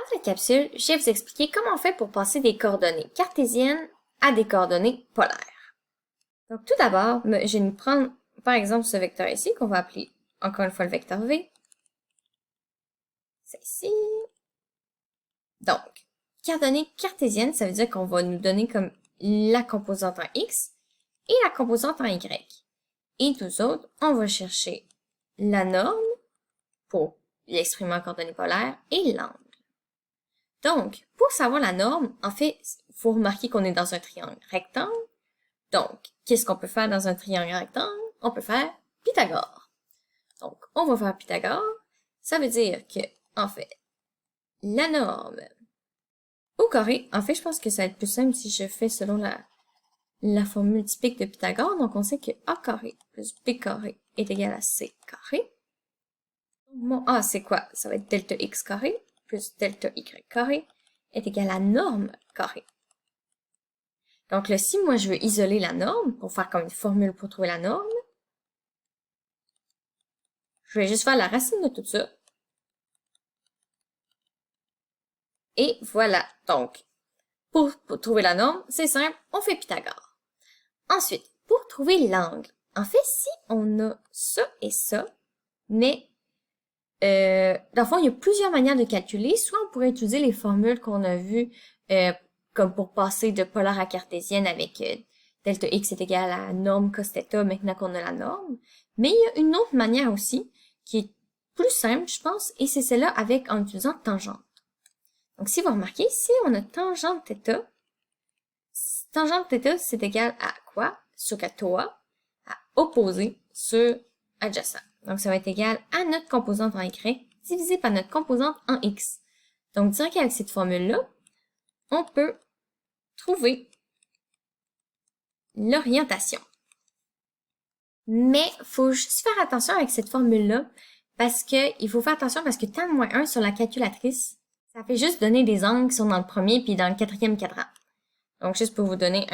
cette capsule, je vais vous expliquer comment on fait pour passer des coordonnées cartésiennes à des coordonnées polaires. Donc tout d'abord, je vais nous prendre par exemple ce vecteur ici qu'on va appeler encore une fois le vecteur V. C'est ici. Donc, coordonnées cartésiennes, ça veut dire qu'on va nous donner comme la composante en X et la composante en Y. Et nous autres, on va chercher la norme pour l'exprimer en coordonnées polaires et l'angle. Donc, pour savoir la norme, en fait, il faut remarquer qu'on est dans un triangle rectangle. Donc, qu'est-ce qu'on peut faire dans un triangle rectangle? On peut faire Pythagore. Donc, on va faire Pythagore. Ça veut dire que, en fait, la norme au carré, en fait, je pense que ça va être plus simple si je fais selon la formule typique de Pythagore. Donc, on sait que A carré plus B carré est égal à C carré. Mon A, c'est quoi? Ça va être delta X carré plus delta Y carré est égal à norme carré. Donc là, si moi je veux isoler la norme, pour faire comme une formule pour trouver la norme, je vais juste faire la racine de tout ça. Et voilà. Donc, pour trouver la norme, c'est simple, on fait Pythagore. Ensuite, pour trouver l'angle, en fait, si on a ça et ça, mais dans le fond, il y a plusieurs manières de calculer. Soit on pourrait utiliser les formules qu'on a vues comme pour passer de polaire à cartésienne avec delta x est égal à norme cos θ maintenant qu'on a la norme. Mais il y a une autre manière aussi qui est plus simple, je pense, et c'est celle-là en utilisant tangente. Donc, si vous remarquez, si on a tangente θ, c'est égal à quoi? Sur à opposé sur adjacent. Donc, ça va être égal à notre composante en Y divisé par notre composante en X. Donc, direct avec cette formule-là, on peut trouver l'orientation. Mais, il faut juste faire attention avec cette formule-là, parce que, il faut faire attention parce que tan-1 sur la calculatrice, ça fait juste donner des angles qui sont dans le premier puis dans le quatrième cadran. Donc, juste pour vous donner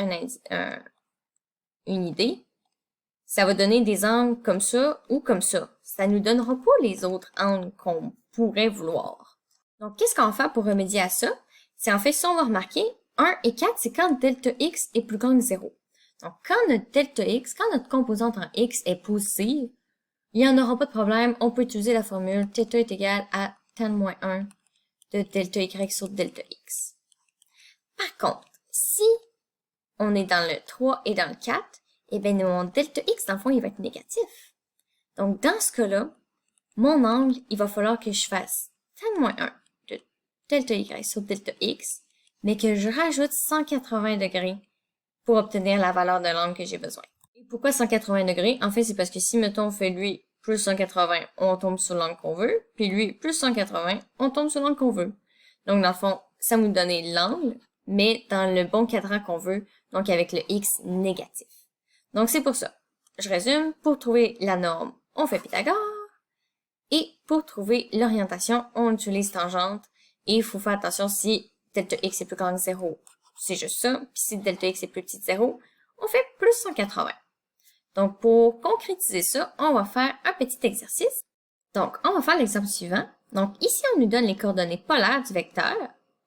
une idée, ça va donner des angles comme ça ou comme ça. Ça nous donnera pas les autres angles qu'on pourrait vouloir. Donc, qu'est-ce qu'on va faire pour remédier à ça? C'est en fait, si on va remarquer, 1 et 4, c'est quand delta x est plus grand que 0. Donc, quand notre delta x, quand notre composante en x est positive, il n'y en aura pas de problème. On peut utiliser la formule θ est égal à tan-1 de delta y sur delta x. Par contre, si on est dans le 3 et dans le 4, eh bien, mon delta x, dans le fond, il va être négatif. Donc, dans ce cas-là, mon angle, il va falloir que je fasse tan-1 de delta y sur delta x, mais que je rajoute 180 degrés pour obtenir la valeur de l'angle que j'ai besoin. Et pourquoi 180 degrés? En fait, c'est parce que si, mettons, on fait lui plus 180, on tombe sur l'angle qu'on veut, puis lui plus 180, on tombe sur l'angle qu'on veut. Donc, dans le fond, ça nous donne l'angle, mais dans le bon cadran qu'on veut, donc avec le x négatif. Donc, c'est pour ça. Je résume, pour trouver la norme, on fait Pythagore, et pour trouver l'orientation, on utilise tangente, et il faut faire attention si delta x est plus grand que 0, c'est juste ça, puis si delta x est plus petit que 0, on fait plus 180. Donc, pour concrétiser ça, on va faire un petit exercice. Donc, on va faire l'exemple suivant. Donc, ici, on nous donne les coordonnées polaires du vecteur.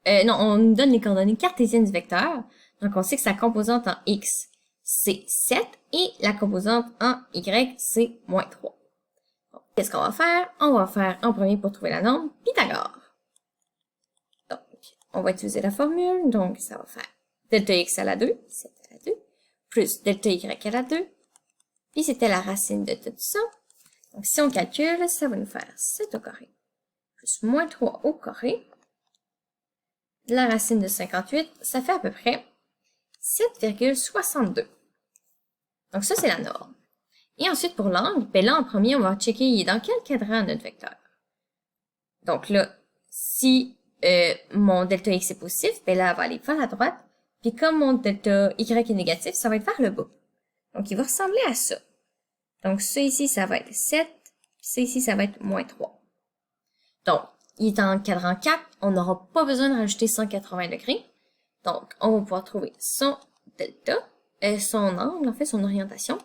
On nous donne les coordonnées cartésiennes du vecteur. Donc, on sait que sa composante en x, c'est 7 et la composante en y, c'est moins 3. Qu'est-ce qu'on va faire? On va faire en premier pour trouver la norme Pythagore. Donc, on va utiliser la formule. Donc, ça va faire delta x à la 2, 7 à la 2, plus delta y à la 2. Puis, c'était la racine de tout ça. Donc, si on calcule, ça va nous faire 7 au carré plus moins 3 au carré. La racine de 58, ça fait à peu près 7,62. Donc, ça, c'est la norme. Et ensuite, pour l'angle, ben là, en premier, on va checker il est dans quel cadran notre vecteur. Donc là, si mon delta x est positif, ben là, elle va aller vers la droite. Puis comme mon delta y est négatif, ça va être vers le bas. Donc, il va ressembler à ça. Donc, ça ici, ça va être 7. Puis ça ici, ça va être moins 3. Donc, il est en cadran 4. On n'aura pas besoin de rajouter 180 degrés. Donc, on va pouvoir trouver son delta, son angle, en fait, son orientation,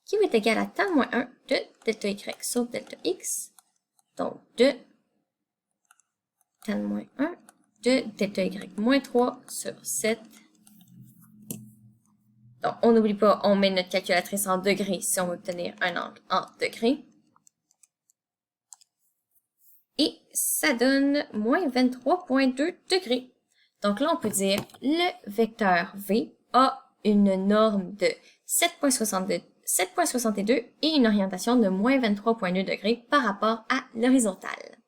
qui va être égal à tan-1 de delta y sur delta x. Donc, de tan-1 de delta y moins 3 sur 7. Donc, on n'oublie pas, on met notre calculatrice en degrés si on veut obtenir un angle en degrés. Et ça donne moins 23,2 degrés. Donc là, on peut dire le vecteur V a une norme de 7,62 et une orientation de moins 23,2 degrés par rapport à l'horizontale.